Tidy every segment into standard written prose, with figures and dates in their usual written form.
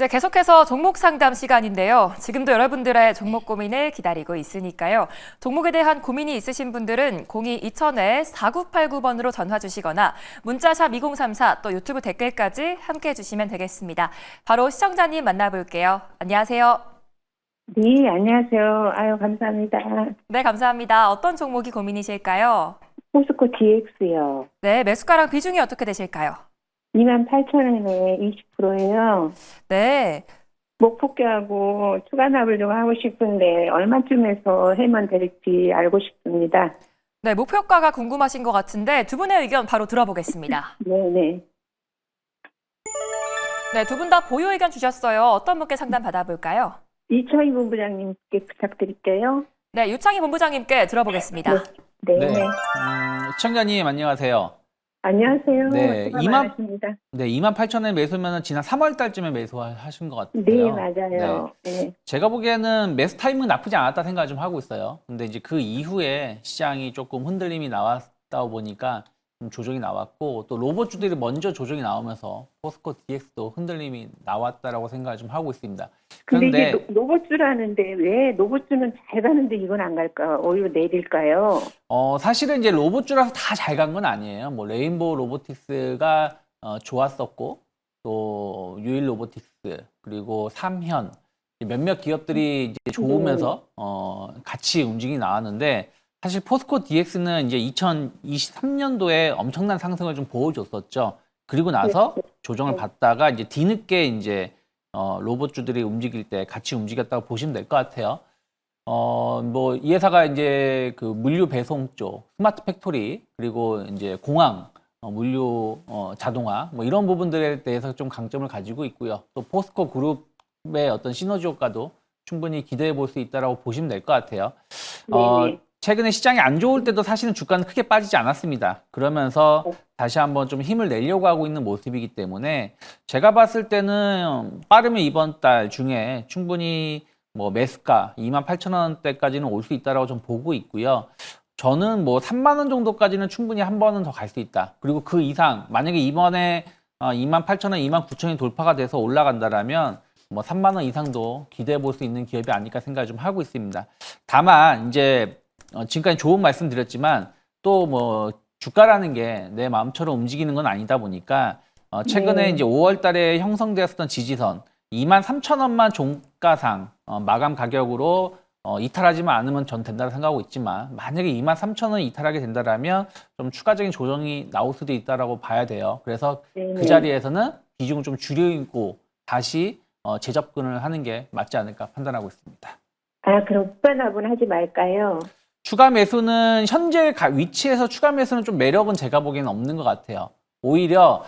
이제 계속해서 종목 상담 시간인데요. 지금도 여러분들의 종목 고민을 기다리고 있으니까요. 종목에 대한 고민이 있으신 분들은 02-2000-4989번으로 전화 주시거나 문자샵 2034 또 유튜브 댓글까지 함께해 주시면 되겠습니다. 바로 시청자님 만나볼게요. 안녕하세요. 네, 안녕하세요. 아유, 감사합니다. 네, 감사합니다. 어떤 종목이 고민이실까요? 포스코 DX요. 네, 매수가랑 비중이 어떻게 되실까요? 28,000원에 20%예요. 네. 목포기하고 추가 납을 좀 하고 싶은데 얼마쯤에서 하면 될지 알고 싶습니다. 네, 목표가가 궁금하신 것 같은데 두 분의 의견 바로 들어보겠습니다. 네네. 네, 두 분 다 보유 의견 주셨어요. 어떤 분께 상담 받아볼까요? 이철희 본부장님께 부탁드릴게요. 네, 유창희 본부장님께 들어보겠습니다. 네. 네. 시청자님 안녕하세요. 안녕하세요. 네, 수고 2만 많으십니다. 네, 28,000원에 매수면은 지난 3월 달쯤에 매수하신 것 같아요. 네, 맞아요. 네. 제가 보기에는 매수 타이밍은 나쁘지 않았다 생각을 좀 하고 있어요. 근데 이제 그 이후에 시장이 조금 흔들림이 나왔다 보니까 좀 조정이 나왔고 또 로봇주들이 먼저 조정이 나오면서 포스코 DX도 흔들림이 나왔다라고 생각을 좀 하고 있습니다. 근데 그런데 이게 로봇주라는데 왜 로봇주는 잘 가는데 이건 안 갈까? 오히려 내릴까요? 사실은 이제 로봇주라서 다 잘 간 건 아니에요. 뭐 레인보우 로보틱스가 좋았었고 또 유일 로보틱스 그리고 삼현 몇몇 기업들이 이제 좋으면서 같이 움직이 나왔는데 사실 포스코 DX는 이제 2023년도에 엄청난 상승을 좀 보여줬었죠. 그리고 나서 조정을 받다가 이제 뒤늦게 이제 로봇주들이 움직일 때 같이 움직였다고 보시면 될 것 같아요. 뭐 이 회사가 이제 그 물류 배송 쪽, 스마트 팩토리 그리고 이제 공항, 물류 자동화 뭐 이런 부분들에 대해서 좀 강점을 가지고 있고요. 또 포스코 그룹의 어떤 시너지 효과도 충분히 기대해 볼 수 있다라고 보시면 될 것 같아요. 최근에 시장이 안 좋을 때도 사실은 주가는 크게 빠지지 않았습니다. 그러면서 다시 한번 좀 힘을 내려고 하고 있는 모습이기 때문에 제가 봤을 때는 빠르면 이번 달 중에 충분히 뭐 매수가 28,000원대까지는 올 수 있다라고 좀 보고 있고요. 저는 뭐 3만 원 정도까지는 충분히 한 번은 더 갈 수 있다. 그리고 그 이상 만약에 이번에 28,000원, 29,000원이 돌파가 돼서 올라간다라면 뭐 3만 원 이상도 기대해 볼 수 있는 기업이 아닐까 생각을 좀 하고 있습니다. 다만 이제 지금까지 좋은 말씀 드렸지만 또 뭐 주가라는 게 내 마음처럼 움직이는 건 아니다 보니까 최근에 이제 5월 달에 형성되었던 지지선 23,000원만 종가상 마감 가격으로 이탈하지만 않으면 전 된다고 생각하고 있지만 만약에 23,000원 이탈하게 된다라면 좀 추가적인 조정이 나올 수도 있다라고 봐야 돼요. 그래서 그 자리에서는 비중을 좀 줄이고 다시 재접근을 하는 게 맞지 않을까 판단하고 있습니다. 아, 그럼 후반합은 하지 말까요? 추가 매수는 현재 위치에서 추가 매수는 좀 매력은 제가 보기에는 없는 것 같아요. 오히려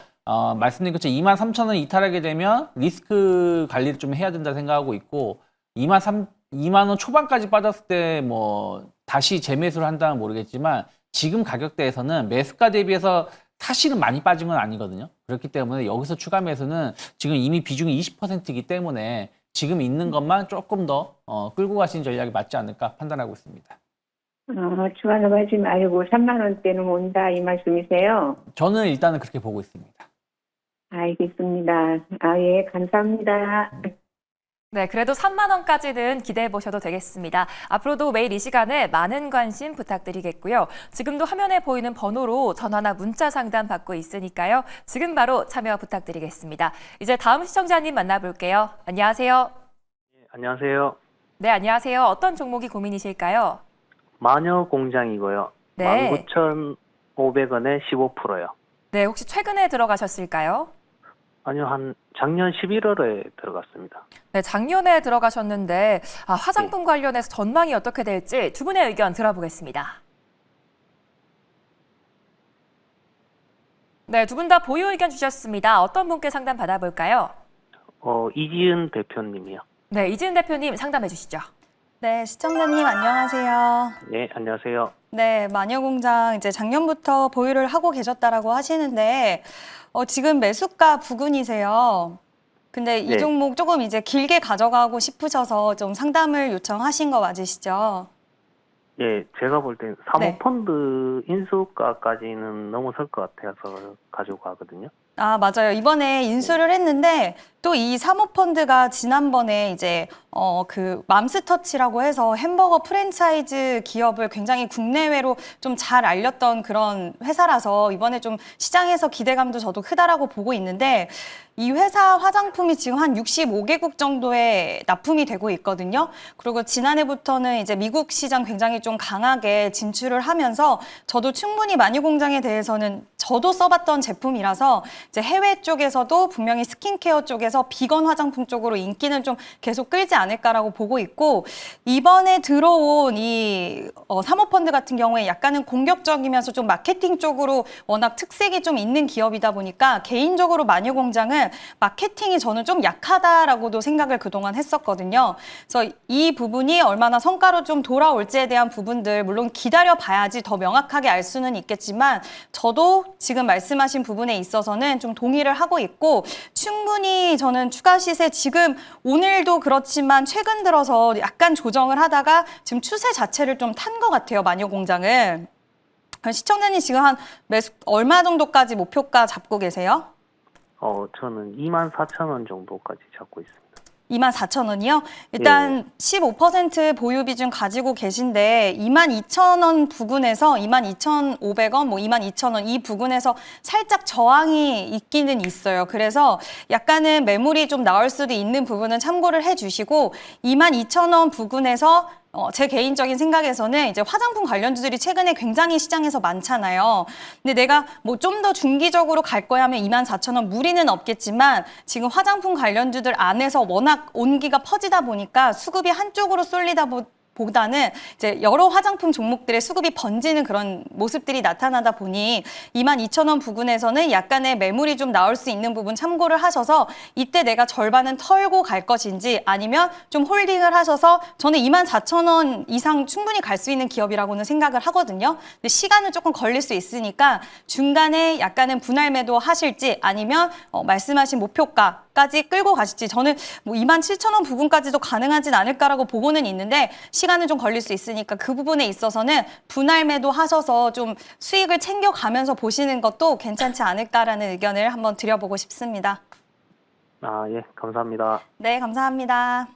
말씀드린 것처럼 23,000원 이탈하게 되면 리스크 관리를 좀 해야 된다 생각하고 있고 2만 원 초반까지 빠졌을 때 뭐 다시 재매수를 한다면 모르겠지만 지금 가격대에서는 매수가 대비해서 사실은 많이 빠진 건 아니거든요. 그렇기 때문에 여기서 추가 매수는 지금 이미 비중이 20%이기 때문에 지금 있는 것만 조금 더 끌고 가시는 전략이 맞지 않을까 판단하고 있습니다. 추가는 하지 말고 3만 원대는 온다 이 말씀이세요? 저는 일단은 그렇게 보고 있습니다. 알겠습니다. 예, 감사합니다. 네, 그래도 3만 원까지는 기대해 보셔도 되겠습니다. 앞으로도 매일 이 시간에 많은 관심 부탁드리겠고요. 지금도 화면에 보이는 번호로 전화나 문자 상담 받고 있으니까요. 지금 바로 참여 부탁드리겠습니다. 이제 다음 시청자님 만나볼게요. 안녕하세요. 네, 안녕하세요. 네, 안녕하세요. 어떤 종목이 고민이실까요? 마녀 공장이고요. 네. 19,500원에 15%요. 네, 혹시 최근에 들어가셨을까요? 아니요, 한 작년 11월에 들어갔습니다. 네, 작년에 들어가셨는데 화장품 관련해서 전망이 어떻게 될지 두 분의 의견 들어보겠습니다. 네, 두 분 다 보유 의견 주셨습니다. 어떤 분께 상담 받아볼까요? 이지은 대표님이요. 네, 이지은 대표님 상담해 주시죠. 네, 시청자님 안녕하세요. 네, 안녕하세요. 네, 마녀공장 이제 작년부터 보유를 하고 계셨다라고 하시는데 지금 매수가 부근이세요. 근데 이 네. 종목 조금 이제 길게 가져가고 싶으셔서 좀 상담을 요청하신 거 맞으시죠? 예, 제가 볼 땐 사모펀드 인수가까지는 넘어설 것 같아서 가지고 가거든요. 아, 맞아요. 이번에 인수를 했는데 또 이 사모펀드가 지난번에 이제 그 맘스터치라고 해서 햄버거 프랜차이즈 기업을 굉장히 국내외로 좀 잘 알렸던 그런 회사라서 이번에 좀 시장에서 기대감도 저도 크다라고 보고 있는데 이 회사 화장품이 지금 한 65개국 정도에 납품이 되고 있거든요. 그리고 지난해부터는 이제 미국 시장 굉장히 좀 강하게 진출을 하면서 저도 충분히 마녀공장에 대해서는 저도 써봤던 제품이라서 이제 해외 쪽에서도 분명히 스킨케어 쪽에서 비건 화장품 쪽으로 인기는 좀 계속 끌지 않을까라고 보고 있고 이번에 들어온 이 사모펀드 같은 경우에 약간은 공격적이면서 좀 마케팅 쪽으로 워낙 특색이 좀 있는 기업이다 보니까 개인적으로 마녀공장은 마케팅이 저는 좀 약하다라고도 생각을 그동안 했었거든요. 그래서 이 부분이 얼마나 성과로 좀 돌아올지에 대한 부분들 물론 기다려 봐야지 더 명확하게 알 수는 있겠지만 저도 지금 말씀하신 부분에 있어서는 좀 동의를 하고 있고 충분히 저는 추가 시세 지금 오늘도 그렇지만 최근 들어서 약간 조정을 하다가 지금 추세 자체를 좀 탄 것 같아요. 마녀공장은. 시청자님 지금 한 매수 얼마 정도까지 목표가 잡고 계세요? 저는 24,000원 정도까지 잡고 있습니다. 24,000원이요? 일단 15% 보유 비중 가지고 계신데 22,000원 부근에서 22,500원, 뭐 22,000원 이 부근에서 살짝 저항이 있기는 있어요. 그래서 약간은 매물이 좀 나올 수도 있는 부분은 참고를 해주시고 22,000원 부근에서 제 개인적인 생각에서는 이제 화장품 관련주들이 최근에 굉장히 시장에서 많잖아요. 근데 내가 뭐 좀 더 중기적으로 갈 거야 하면 24,000원 무리는 없겠지만 지금 화장품 관련주들 안에서 워낙 온기가 퍼지다 보니까 수급이 한쪽으로 쏠리다 보다는 이제 여러 화장품 종목들의 수급이 번지는 그런 모습들이 나타나다 보니 22,000원 부근에서는 약간의 매물이 좀 나올 수 있는 부분 참고를 하셔서 이때 내가 절반은 털고 갈 것인지 아니면 좀 홀딩을 하셔서 저는 24,000원 이상 충분히 갈 수 있는 기업이라고는 생각을 하거든요. 근데 시간은 조금 걸릴 수 있으니까 중간에 약간은 분할 매도 하실지 아니면 말씀하신 목표가까지 끌고 가실지 저는 뭐 27,000원 부근까지도 가능하진 않을까라고 보고는 있는데 시간은 좀 걸릴 수 있으니까 그 부분에 있어서는 분할 매도 하셔서 좀 수익을 챙겨가면서 보시는 것도 괜찮지 않을까라는 의견을 한번 드려보고 싶습니다. 예, 감사합니다. 네, 감사합니다.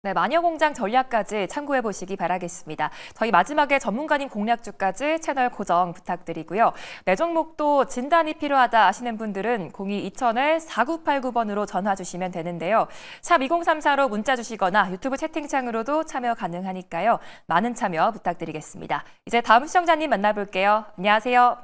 네, 마녀공장 전략까지 참고해 보시기 바라겠습니다. 저희 마지막에 전문가님 공략주까지 채널 고정 부탁드리고요. 내 종목도 진단이 필요하다 하시는 분들은 02-2000-4989번으로 전화 주시면 되는데요. 샵 2034로 문자 주시거나 유튜브 채팅창으로도 참여 가능하니까요. 많은 참여 부탁드리겠습니다. 이제 다음 시청자님 만나볼게요. 안녕하세요.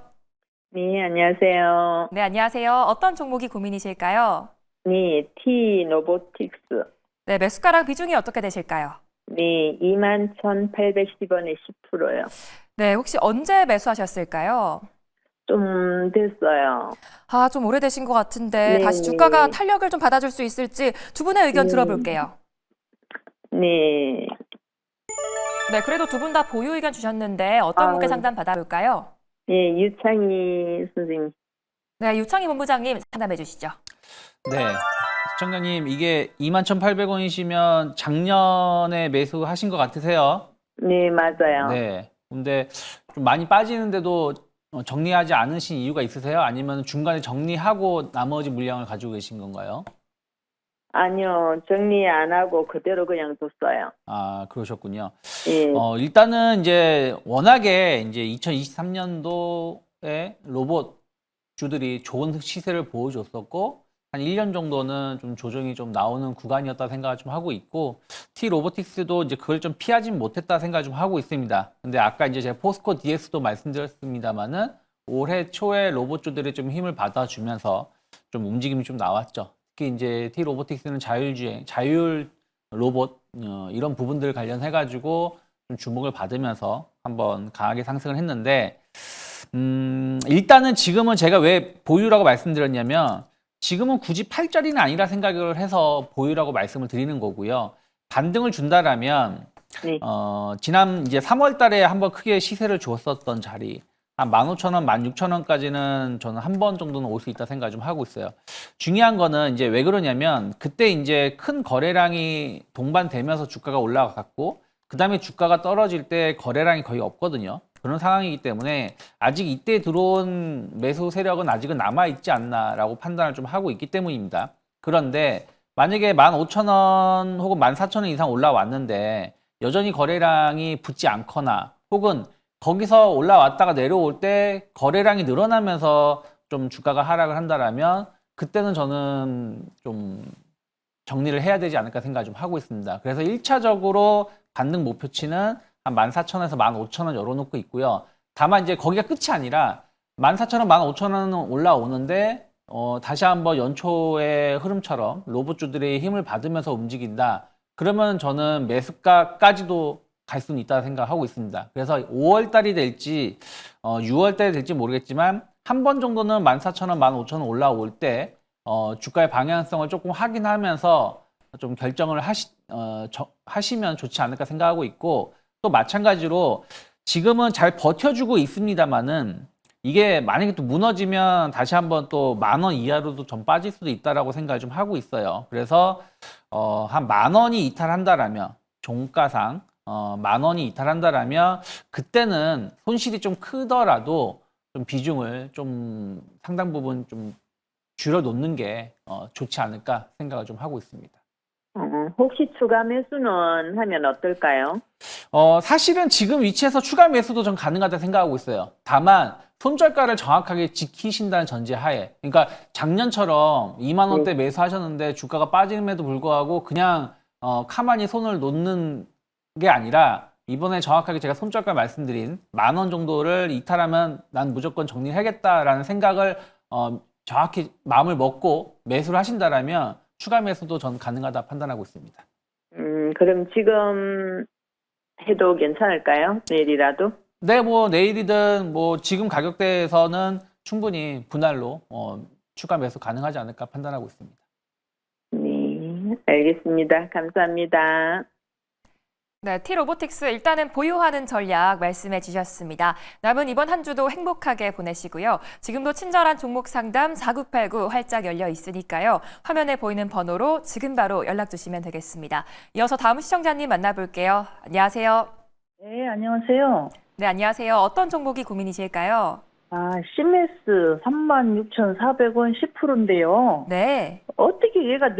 네, 안녕하세요. 네, 안녕하세요. 어떤 종목이 고민이실까요? 네, T-로보틱스. 네, 매수가랑 비중이 어떻게 되실까요? 네, 21,810원에 10%요. 네, 혹시 언제 매수하셨을까요? 좀 됐어요. 아, 좀 오래되신 것 같은데 네, 다시 네. 주가가 탄력을 좀 받아줄 수 있을지 두 분의 의견 들어볼게요. 네, 네, 그래도 두 분 다 보유 의견 주셨는데 어떤 분께 상담 받아볼까요? 네, 유창희 선생님. 네, 유창희 본부장님 상담해 주시죠. 네. 시청자님, 이게 21,800원이시면 작년에 매수하신 것 같으세요? 네, 맞아요. 네. 근데 좀 많이 빠지는데도 정리하지 않으신 이유가 있으세요? 아니면 중간에 정리하고 나머지 물량을 가지고 계신 건가요? 아니요, 정리 안 하고 그대로 그냥 뒀어요. 아, 그러셨군요. 예, 일단은 이제 워낙에 이제 2023년도에 로봇 주들이 좋은 시세를 보여줬었고, 한 1년 정도는 좀 조정이 좀 나오는 구간이었다 생각을 좀 하고 있고, T 로보틱스도 이제 그걸 좀 피하진 못했다 생각을 좀 하고 있습니다. 근데 아까 이제 제가 포스코 DX도 말씀드렸습니다만은 올해 초에 로봇주들이 좀 힘을 받아주면서 좀 움직임이 좀 나왔죠. 특히 이제 T 로보틱스는 자율주행, 자율 로봇 이런 부분들 관련해가지고 좀 주목을 받으면서 한번 강하게 상승을 했는데, 일단은 지금은 제가 왜 보유라고 말씀드렸냐면 지금은 굳이 팔자리는 아니라 생각을 해서 보유라고 말씀을 드리는 거고요. 반등을 준다라면 네. 지난 이제 3월 달에 한번 크게 시세를 줬었던 자리 한 15,000원, 16,000원까지는 저는 한 번 정도는 올 수 있다 생각 좀 하고 있어요. 중요한 거는 이제 왜 그러냐면 그때 이제 큰 거래량이 동반되면서 주가가 올라갔고 그다음에 주가가 떨어질 때 거래량이 거의 없거든요. 그런 상황이기 때문에 아직 이때 들어온 매수 세력은 아직은 남아있지 않나라고 판단을 좀 하고 있기 때문입니다. 그런데 만약에 15,000원 혹은 14,000원 이상 올라왔는데 여전히 거래량이 붙지 않거나 혹은 거기서 올라왔다가 내려올 때 거래량이 늘어나면서 좀 주가가 하락을 한다라면 그때는 저는 좀 정리를 해야 되지 않을까 생각을 좀 하고 있습니다. 그래서 1차적으로 반등 목표치는 한 14,000원에서 15,000원 열어놓고 있고요. 다만 이제 거기가 끝이 아니라 14,000원, 15,000원은 올라오는데 다시 한번 연초의 흐름처럼 로봇주들의 힘을 받으면서 움직인다. 그러면 저는 매수가까지도 갈 수는 있다고 생각하고 있습니다. 그래서 5월 달이 될지 6월 달이 될지 모르겠지만 한 번 정도는 14,000원, 15,000원 올라올 때 주가의 방향성을 조금 확인하면서 좀 결정을 하시면 좋지 않을까 생각하고 있고 또 마찬가지로 지금은 잘 버텨주고 있습니다만은 이게 만약에 또 무너지면 다시 한번 또 10,000원 이하로도 좀 빠질 수도 있다라고 생각을 좀 하고 있어요. 그래서 한 10,000원이 이탈한다라면 종가상 10,000원이 이탈한다라면 그때는 손실이 좀 크더라도 좀 비중을 좀 상당 부분 좀 줄여놓는 게 좋지 않을까 생각을 좀 하고 있습니다. 혹시 추가 매수는 하면 어떨까요? 사실은 지금 위치에서 추가 매수도 좀 가능하다 생각하고 있어요. 다만 손절가를 정확하게 지키신다는 전제하에, 그러니까 작년처럼 2만 원대 매수하셨는데 주가가 빠짐에도 불구하고 그냥 가만히 손을 놓는 게 아니라 이번에 정확하게 제가 손절가 말씀드린 10,000원 정도를 이탈하면 난 무조건 정리하겠다라는 생각을 정확히 마음을 먹고 매수를 하신다라면 추가 매수도 전 가능하다 판단하고 있습니다. 그럼 지금 해도 괜찮을까요? 내일이라도? 네, 뭐 내일이든 뭐 지금 가격대에서는 충분히 분할로 추가 매수 가능하지 않을까 판단하고 있습니다. 네, 알겠습니다. 감사합니다. 네, T로보틱스 일단은 보유하는 전략 말씀해 주셨습니다. 남은 이번 한 주도 행복하게 보내시고요. 지금도 친절한 종목 상담 4989 활짝 열려 있으니까요. 화면에 보이는 번호로 지금 바로 연락 주시면 되겠습니다. 이어서 다음 시청자님 만나볼게요. 안녕하세요. 네, 안녕하세요. 네, 안녕하세요. 어떤 종목이 고민이실까요? CMS 36,400원 10%인데요. 네. 어떻게 얘가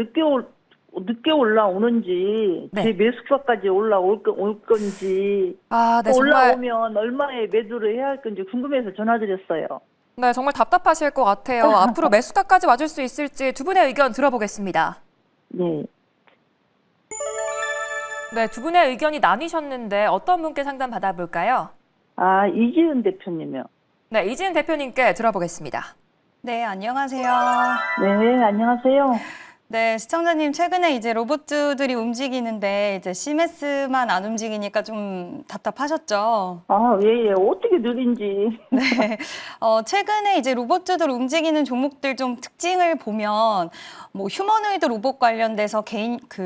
늦게 올라오는지, 네. 제 매수가까지 올 건지, 네, 정말, 올라오면 얼마에 매도를 해야 할 건지 궁금해서 전화드렸어요. 네, 정말 답답하실 것 같아요. 앞으로 매수가까지 와줄 수 있을지 두 분의 의견 들어보겠습니다. 네. 네, 두 분의 의견이 나뉘셨는데 어떤 분께 상담 받아볼까요? 이지은 대표님이요. 네, 이지은 대표님께 들어보겠습니다. 네, 안녕하세요. 네, 안녕하세요. 네, 시청자님, 최근에 이제 로봇들이 움직이는데 이제 CMS만 안 움직이니까 좀 답답하셨죠? 예, 어떻게 느린지. 네. 최근에 이제 로봇들 움직이는 종목들 좀 특징을 보면 뭐 휴머노이드 로봇 관련돼서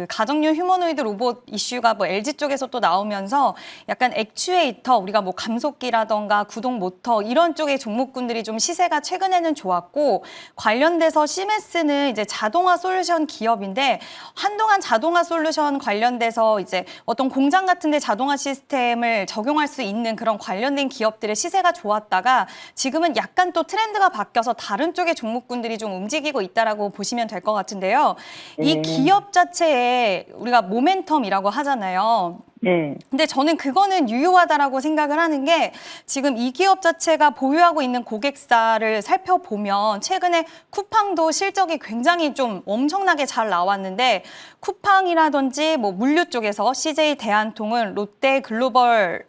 가정용 휴머노이드 로봇 이슈가 뭐 LG 쪽에서 또 나오면서 약간 액추에이터, 우리가 뭐 감속기라던가 구동 모터 이런 쪽의 종목군들이 좀 시세가 최근에는 좋았고, 관련돼서 CMS는 이제 자동화 솔루션 기업인데 한동안 자동화 솔루션 관련돼서 이제 어떤 공장 같은 데 자동화 시스템을 적용할 수 있는 그런 관련된 기업들의 시세가 좋았다가 지금은 약간 또 트렌드가 바뀌어서 다른 쪽의 종목군들이 좀 움직이고 있다라고 보시면 될 것 같은데요. 이 기업 자체에 우리가 모멘텀이라고 하잖아요. 네. 근데 저는 그거는 유효하다라고 생각을 하는 게, 지금 이 기업 자체가 보유하고 있는 고객사를 살펴보면 최근에 쿠팡도 실적이 굉장히 좀 엄청나게 잘 나왔는데, 쿠팡이라든지 뭐 물류 쪽에서 CJ 대한통운, 롯데 글로벌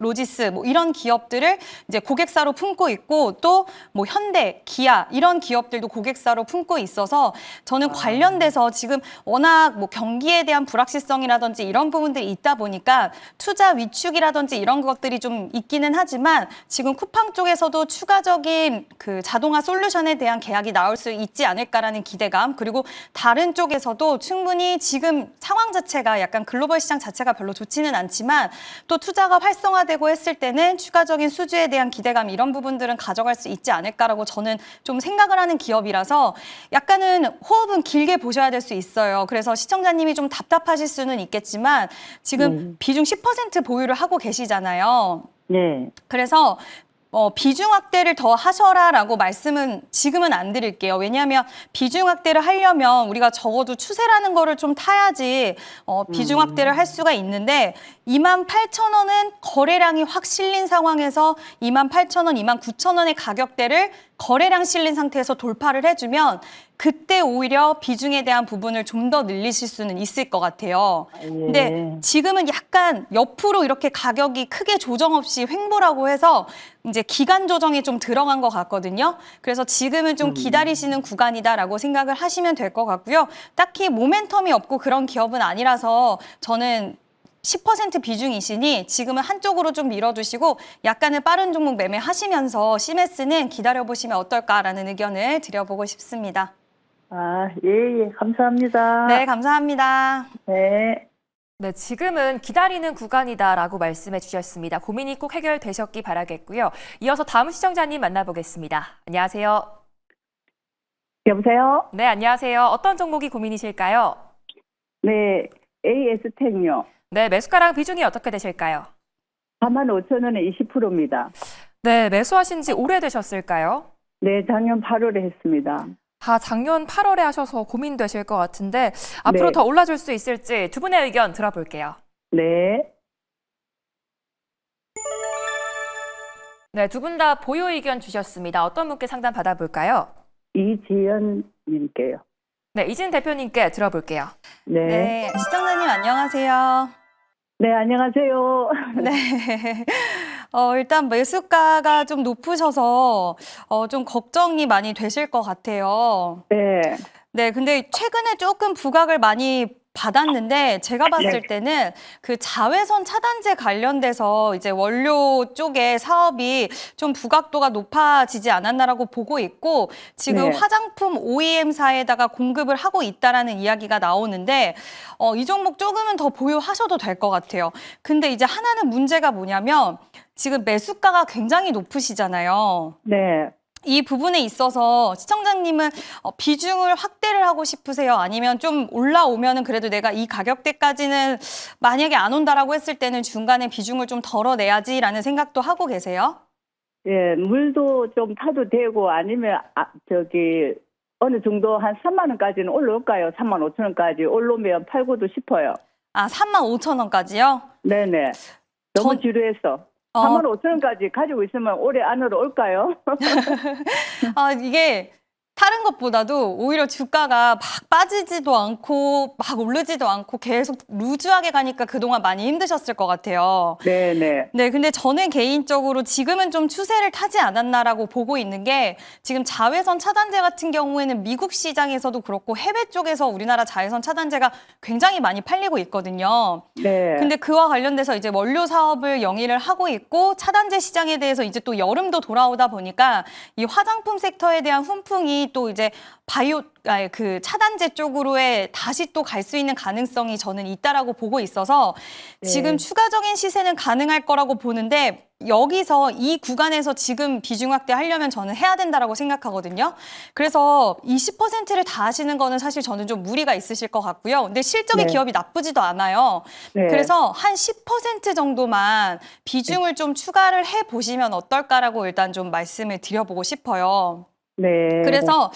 로지스 뭐 이런 기업들을 이제 고객사로 품고 있고, 또 뭐 현대, 기아 이런 기업들도 고객사로 품고 있어서 저는 관련돼서 지금 워낙 뭐 경기에 대한 불확실성이라든지 이런 부분들이 있다 보니까 투자 위축이라든지 이런 것들이 좀 있기는 하지만, 지금 쿠팡 쪽에서도 추가적인 그 자동화 솔루션에 대한 계약이 나올 수 있지 않을까라는 기대감, 그리고 다른 쪽에서도 충분히 지금 상황 자체가 약간 글로벌 시장 자체가 별로 좋지는 않지만 또 투자가 활성화되고 했을 때는 추가적인 수주에 대한 기대감, 이런 부분들은 가져갈 수 있지 않을까라고 저는 좀 생각을 하는 기업이라서 약간은 호흡은 길게 보셔야 될 수 있어요. 그래서 시청자님이 좀 답답하실 수는 있겠지만 지금 비중 10% 보유를 하고 계시잖아요. 네. 그래서 비중 확대를 더 하셔라라고 말씀은 지금은 안 드릴게요. 왜냐하면 비중 확대를 하려면 우리가 적어도 추세라는 거를 좀 타야지 비중 확대를 할 수가 있는데 28,000원은 거래량이 확 실린 상황에서 28,000원, 29,000원의 가격대를 거래량 실린 상태에서 돌파를 해주면 그때 오히려 비중에 대한 부분을 좀 더 늘리실 수는 있을 것 같아요. 근데 지금은 약간 옆으로 이렇게 가격이 크게 조정 없이 횡보라고 해서 이제 기간 조정이 좀 들어간 것 같거든요. 그래서 지금은 좀 기다리시는 구간이다라고 생각을 하시면 될 것 같고요. 딱히 모멘텀이 없고 그런 기업은 아니라서 저는 10% 비중이시니 지금은 한쪽으로 좀 밀어두시고 약간의 빠른 종목 매매하시면서 CMS는 기다려보시면 어떨까라는 의견을 드려보고 싶습니다. 아, 예, 감사합니다. 네, 감사합니다. 네. 네, 지금은 기다리는 구간이다라고 말씀해 주셨습니다. 고민이 꼭 해결되셨기 바라겠고요. 이어서 다음 시청자님 만나보겠습니다. 안녕하세요. 여보세요? 네, 안녕하세요. 어떤 종목이 고민이실까요? 네, AS텍요. 네, 매수가랑 비중이 어떻게 되실까요? 45,000원에 20%입니다. 네, 매수하신 지 오래되셨을까요? 네, 작년 8월에 했습니다. 작년 8월에 하셔서 고민되실 것 같은데 앞으로 네. 더 올라줄 수 있을지 두 분의 의견 들어볼게요. 네. 네, 두 분 다 보유 의견 주셨습니다. 어떤 분께 상담 받아볼까요? 이지연님께요. 네, 이진 대표님께 들어볼게요. 네. 네, 시청자님 안녕하세요. 네, 안녕하세요. 네. 일단 매수가가 좀 높으셔서 좀 걱정이 많이 되실 것 같아요. 네. 네, 근데 최근에 조금 부각을 많이 받았는데 제가 봤을 때는 그 자외선 차단제 관련돼서 이제 원료 쪽에 사업이 좀 부각도가 높아지지 않았나라고 보고 있고 지금 네. 화장품 OEM사에다가 공급을 하고 있다라는 이야기가 나오는데 이 종목 조금은 더 보유하셔도 될 것 같아요. 근데 이제 하나는 문제가 뭐냐면 지금 매수가가 굉장히 높으시잖아요. 네. 이 부분에 있어서 시청자님은 비중을 확대를 하고 싶으세요? 아니면 좀 올라오면은 그래도 내가 이 가격대까지는 만약에 안 온다라고 했을 때는 중간에 비중을 좀 덜어내야지라는 생각도 하고 계세요? 예, 물도 좀 타도 되고 아니면 어느 정도 한 3만 원까지는 올라올까요? 3만 5천 원까지 올라오면 팔고도 싶어요. 35,000원까지요? 네네. 너무 지루해서. 3만 5천 원까지 가지고 있으면 올해 안으로 올까요? 이게 다른 것보다도 오히려 주가가 막 빠지지도 않고 막 오르지도 않고 계속 루즈하게 가니까 그동안 많이 힘드셨을 것 같아요. 네네. 네, 근데 저는 개인적으로 지금은 좀 추세를 타지 않았나라고 보고 있는 게 지금 자외선 차단제 같은 경우에는 미국 시장에서도 그렇고 해외 쪽에서 우리나라 자외선 차단제가 굉장히 많이 팔리고 있거든요. 네. 근데 그와 관련돼서 이제 원료 사업을 영위를 하고 있고 차단제 시장에 대해서 이제 또 여름도 돌아오다 보니까 이 화장품 섹터에 대한 훈풍이 또 이제 그 차단제 쪽으로의 다시 또 갈 수 있는 가능성이 저는 있다라고 보고 있어서 지금 추가적인 시세는 가능할 거라고 보는데 여기서 이 구간에서 지금 비중 확대하려면 저는 해야 된다라고 생각하거든요. 그래서 20%를 다 하시는 거는 사실 저는 좀 무리가 있으실 것 같고요. 근데 실적의 네. 기업이 나쁘지도 않아요. 네. 그래서 한 10% 정도만 비중을 좀 추가를 해 보시면 어떨까라고 일단 좀 말씀을 드려보고 싶어요. 네. 그래서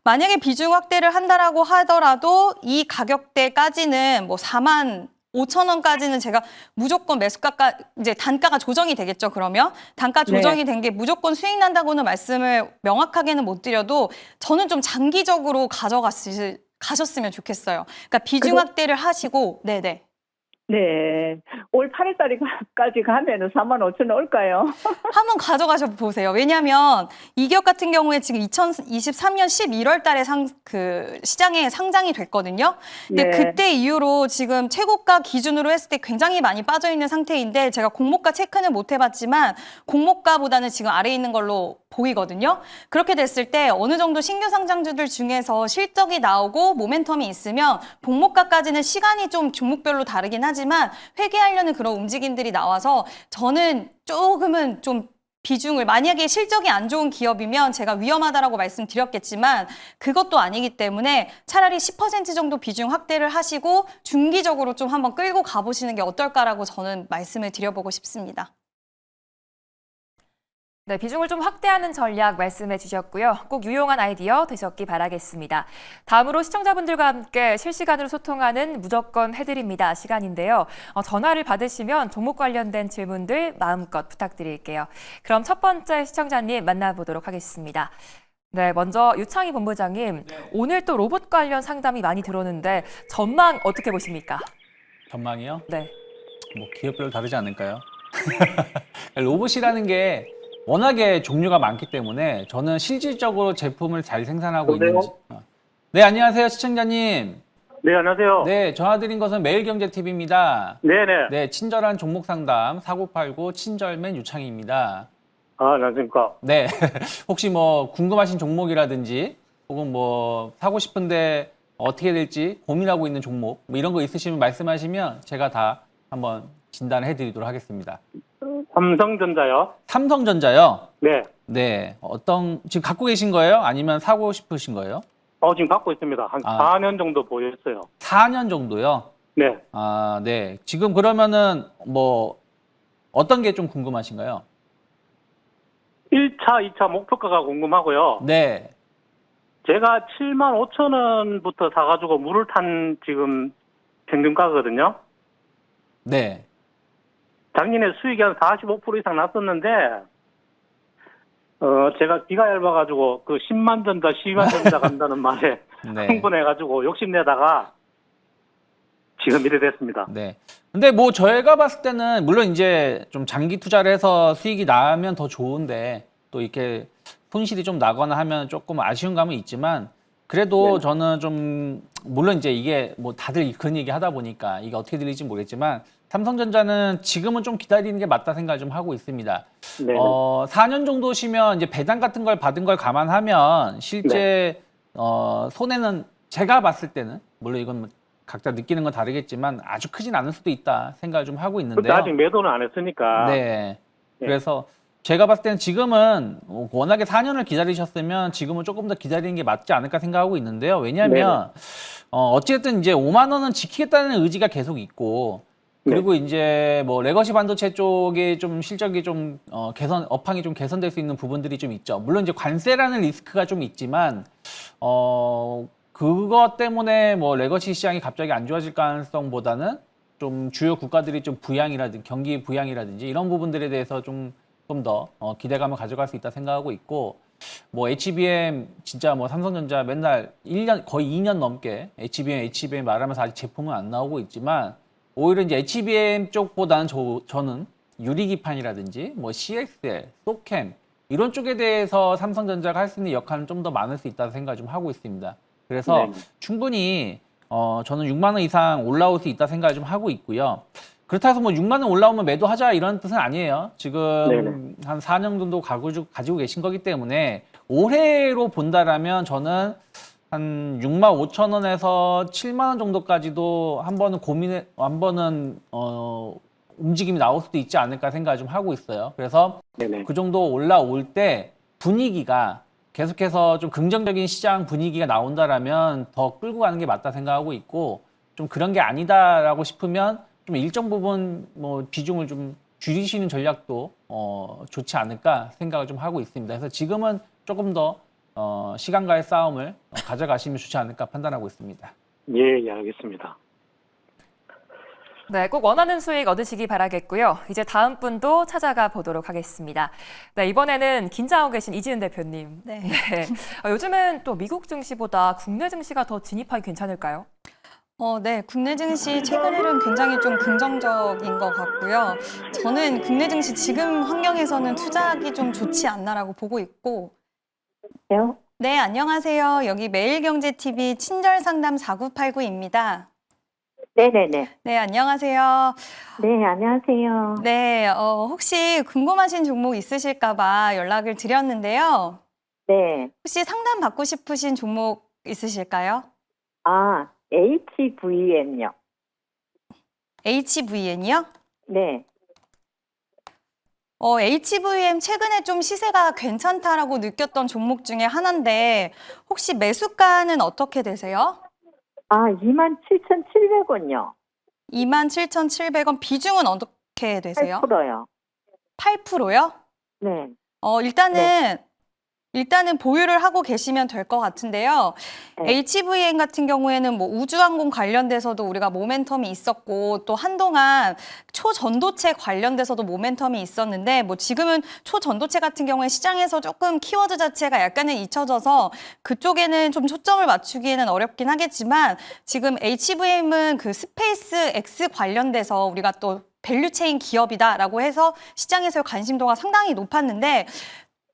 만약에 비중 확대를 한다라고 하더라도 이 가격대까지는 뭐 4만 5천 원까지는 제가 무조건 매수가가 이제 단가가 조정이 되겠죠. 그러면 단가 조정이 된 게 무조건 수익 난다고는 말씀을 명확하게는 못 드려도 저는 좀 장기적으로 가셨으면 좋겠어요. 그러니까 비중 확대를 하시고 네네. 네. 올 8월달까지 가면은 4만 5천 원 올까요? 한번 가져가셔 보세요. 왜냐하면 이 기업 같은 경우에 지금 2023년 11월 달에 시장에 상장이 됐거든요. 근데 네. 그때 이후로 지금 최고가 기준으로 했을 때 굉장히 많이 빠져 있는 상태인데 제가 공모가 체크는 못 해봤지만 공모가보다는 지금 아래에 있는 걸로 보이거든요. 그렇게 됐을 때 어느 정도 신규 상장주들 중에서 실적이 나오고 모멘텀이 있으면 공모가까지는 시간이 좀 종목별로 다르긴 하지만 회귀하려는 그런 움직임들이 나와서 저는 조금은 좀 비중을 만약에 실적이 안 좋은 기업이면 제가 위험하다라고 말씀드렸겠지만 그것도 아니기 때문에 차라리 10% 정도 비중 확대를 하시고 중기적으로 좀 한번 끌고 가보시는 게 어떨까라고 저는 말씀을 드려보고 싶습니다. 네, 비중을 좀 확대하는 전략 말씀해 주셨고요. 꼭 유용한 아이디어 되셨기 바라겠습니다. 다음으로 시청자분들과 함께 실시간으로 소통하는 무조건 해드립니다 시간인데요. 전화를 받으시면 종목 관련된 질문들 마음껏 부탁드릴게요. 그럼 첫 번째 시청자님 만나보도록 하겠습니다. 네, 먼저 유창희 본부장님, 오늘 또 로봇 관련 상담이 많이 들어오는데 전망 어떻게 보십니까? 전망이요? 네. 뭐 기업별로 다르지 않을까요? 로봇이라는 게 워낙에 종류가 많기 때문에 저는 실질적으로 제품을 잘 생산하고 있는지. 네, 안녕하세요, 시청자님. 네, 안녕하세요. 네, 전화드린 것은 매일경제TV입니다. 네네. 네, 친절한 종목 상담 4989 친절맨 유창희입니다. 아, 안녕하십니까. 네, 혹시 뭐 궁금하신 종목이라든지 혹은 뭐 사고 싶은데 어떻게 될지 고민하고 있는 종목 뭐 이런 거 있으시면 말씀하시면 제가 다 한번 진단해 드리도록 하겠습니다. 삼성전자요? 삼성전자요? 네. 네, 지금 갖고 계신 거예요? 아니면 사고 싶으신 거예요? 지금 갖고 있습니다. 한 아. 4년 정도 보유했어요. 4년 정도요? 네. 아, 네. 지금 그러면은 뭐 어떤 게 좀 궁금하신가요? 1차, 2차 목표가가 궁금하고요. 네. 제가 75,000원부터 사가지고 물을 탄 지금 평균가거든요. 네. 작년에 수익이 한 45% 이상 났었는데, 제가 귀가 얇아가지고 그 10만 전자, 12만 전자 간다는 말에 네. 흥분해가지고 욕심내다가 지금 이래 됐습니다. 네. 근데 뭐 저희가 봤을 때는 물론 이제 좀 장기 투자를 해서 수익이 나면 더 좋은데 또 이렇게 손실이 좀 나거나 하면 조금 아쉬운 감은 있지만 그래도 저는 좀 물론 이제 이게 뭐 다들 그런 얘기 하다 보니까 이게 어떻게 들릴지 모르겠지만 삼성전자는 지금은 좀 기다리는 게 맞다 생각을 좀 하고 있습니다. 네. 4년 정도 쉬면 이제 배당 같은 걸 받은 걸 감안하면 실제 손해는 제가 봤을 때는 물론 이건 뭐 각자 느끼는 건 다르겠지만 아주 크진 않을 수도 있다 생각을 좀 하고 근데 있는데요. 아직 매도는 안 했으니까. 네. 그래서 제가 봤을 때는 지금은 워낙에 4년을 기다리셨으면 지금은 조금 더 기다리는 게 맞지 않을까 생각하고 있는데요. 왜냐하면 어쨌든 이제 5만 원은 지키겠다는 의지가 계속 있고 그리고 이제 뭐 레거시 반도체 쪽에 좀 실적이 좀 업황이 좀 개선될 수 있는 부분들이 좀 있죠. 물론 이제 관세라는 리스크가 좀 있지만 그것 때문에 뭐 레거시 시장이 갑자기 안 좋아질 가능성보다는 좀 주요 국가들이 좀 부양이라든지 경기 부양이라든지 이런 부분들에 대해서 좀 더 기대감을 가져갈 수 있다 생각하고 있고 뭐 HBM 진짜 뭐 삼성전자 맨날 1년 거의 2년 넘게 HBM 말하면서 아직 제품은 안 나오고 있지만 오히려 이제 HBM 쪽보다는 저는 유리기판이라든지 뭐 CXL, 소캠 이런 쪽에 대해서 삼성전자가 할 수 있는 역할은 좀 더 많을 수 있다는 생각을 좀 하고 있습니다. 그래서 충분히 저는 6만 원 이상 올라올 수 있다 생각을 좀 하고 있고요. 그렇다 해서 뭐 6만 원 올라오면 매도하자 이런 뜻은 아니에요. 지금 한 4년 정도 가지고 계신 거기 때문에 올해로 본다라면 저는 한 6만 5천 원에서 7만 원 정도까지도 한 번은 움직임이 나올 수도 있지 않을까 생각을 좀 하고 있어요. 그래서 그 정도 올라올 때 분위기가 계속해서 좀 긍정적인 시장 분위기가 나온다라면 더 끌고 가는 게 맞다 생각하고 있고 좀 그런 게 아니다라고 싶으면 좀 일정 부분 뭐 비중을 좀 줄이시는 전략도 좋지 않을까 생각을 좀 하고 있습니다. 그래서 지금은 조금 더 시간과의 싸움을 가져가시면 좋지 않을까 판단하고 있습니다. 예, 알겠습니다. 네, 꼭 원하는 수익 얻으시기 바라겠고요. 이제 다음 분도 찾아가 보도록 하겠습니다. 네, 이번에는 긴장하고 계신 이지은 대표님. 네. 네. 요즘은 또 미국 증시보다 국내 증시가 더 진입하기 괜찮을까요? 네, 국내 증시 최근에는 굉장히 좀 긍정적인 것 같고요. 저는 국내 증시 지금 환경에서는 투자하기 좀 좋지 않나라고 보고 있고. 네, 안녕하세요. 여기 매일경제TV 친절상담 4989입니다. 네네네. 네, 안녕하세요. 네, 안녕하세요. 네, 혹시 궁금하신 종목 있으실까 봐 연락을 드렸는데요. 네. 혹시 상담 받고 싶으신 종목 있으실까요? HVM요. HVN이요? 네. HVM 최근에 좀 시세가 괜찮다라고 느꼈던 종목 중에 하나인데 혹시 매수가는 어떻게 되세요? 27,700원요. 27,700원 비중은 어떻게 되세요? 8%요. 8%요? 네. 일단은 보유를 하고 계시면 될 것 같은데요. 네. HVM 같은 경우에는 뭐 우주항공 관련돼서도 우리가 모멘텀이 있었고 또 한동안 초전도체 관련돼서도 모멘텀이 있었는데 뭐 지금은 초전도체 같은 경우에 시장에서 조금 키워드 자체가 약간은 잊혀져서 그쪽에는 좀 초점을 맞추기에는 어렵긴 하겠지만 지금 HVM은 그 스페이스 X 관련돼서 우리가 또 밸류체인 기업이다라고 해서 시장에서의 관심도가 상당히 높았는데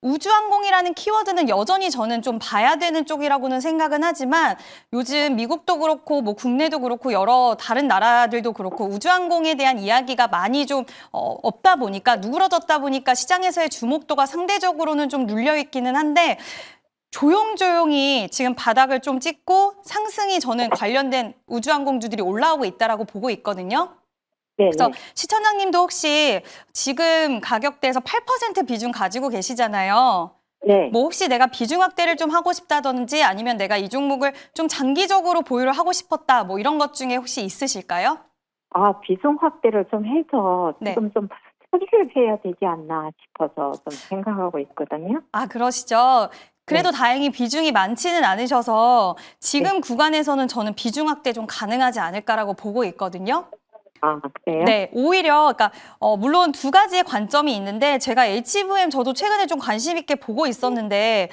우주항공이라는 키워드는 여전히 저는 좀 봐야 되는 쪽이라고는 생각은 하지만 요즘 미국도 그렇고 뭐 국내도 그렇고 여러 다른 나라들도 그렇고 우주항공에 대한 이야기가 많이 좀 없다 보니까 누그러졌다 보니까 시장에서의 주목도가 상대적으로는 좀 눌려 있기는 한데 조용조용히 지금 바닥을 좀 찍고 상승이 저는 관련된 우주항공주들이 올라오고 있다라고 보고 있거든요. 네네. 그래서 시청자님도 혹시 지금 가격대에서 8% 비중 가지고 계시잖아요. 네. 뭐 혹시 내가 비중 확대를 좀 하고 싶다든지 아니면 내가 이 종목을 좀 장기적으로 보유를 하고 싶었다 뭐 이런 것 중에 혹시 있으실까요? 비중 확대를 좀 해서 네. 지금 좀 처리를 해야 되지 않나 싶어서 좀 생각하고 있거든요. 아, 그러시죠. 그래도 다행히 비중이 많지는 않으셔서 지금 구간에서는 저는 비중 확대 좀 가능하지 않을까라고 보고 있거든요. 그래요? 네, 오히려, 그러니까, 물론 두 가지의 관점이 있는데, 제가 HVM 저도 최근에 좀 관심 있게 보고 있었는데,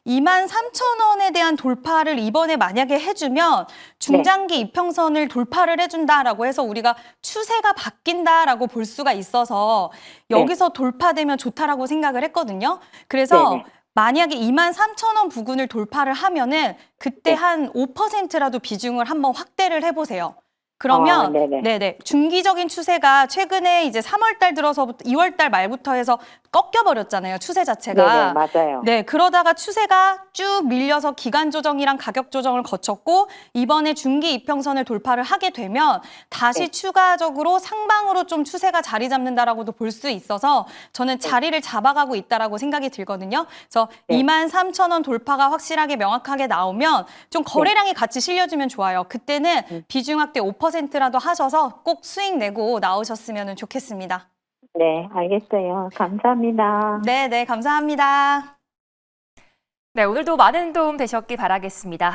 23,000원에 대한 돌파를 이번에 만약에 해주면 중장기 이평선을 돌파를 해준다라고 해서 우리가 추세가 바뀐다라고 볼 수가 있어서 여기서 돌파되면 좋다라고 생각을 했거든요. 그래서 네네. 만약에 23,000원 부근을 돌파를 하면은 그때 한 5%라도 비중을 한번 확대를 해보세요. 그러면 네네. 네네 중기적인 추세가 최근에 이제 3월 달 들어서부터 2월 달 말부터 해서 꺾여 버렸잖아요. 추세 자체가. 네네, 맞아요. 네, 그러다가 추세가 쭉 밀려서 기간 조정이랑 가격 조정을 거쳤고 이번에 중기 이평선을 돌파를 하게 되면 다시 추가적으로 상방으로 좀 추세가 자리 잡는다라고도 볼 수 있어서 저는 자리를 잡아가고 있다라고 생각이 들거든요. 그래서 23,000원 돌파가 확실하게 명확하게 나오면 좀 거래량이 같이 실려주면 좋아요. 그때는 비중 확대 5%라도 하셔서 꼭 수익 내고 나오셨으면 좋겠습니다. 네, 알겠어요. 감사합니다. 네, 감사합니다. 네, 오늘도 많은 도움 되셨기 바라겠습니다.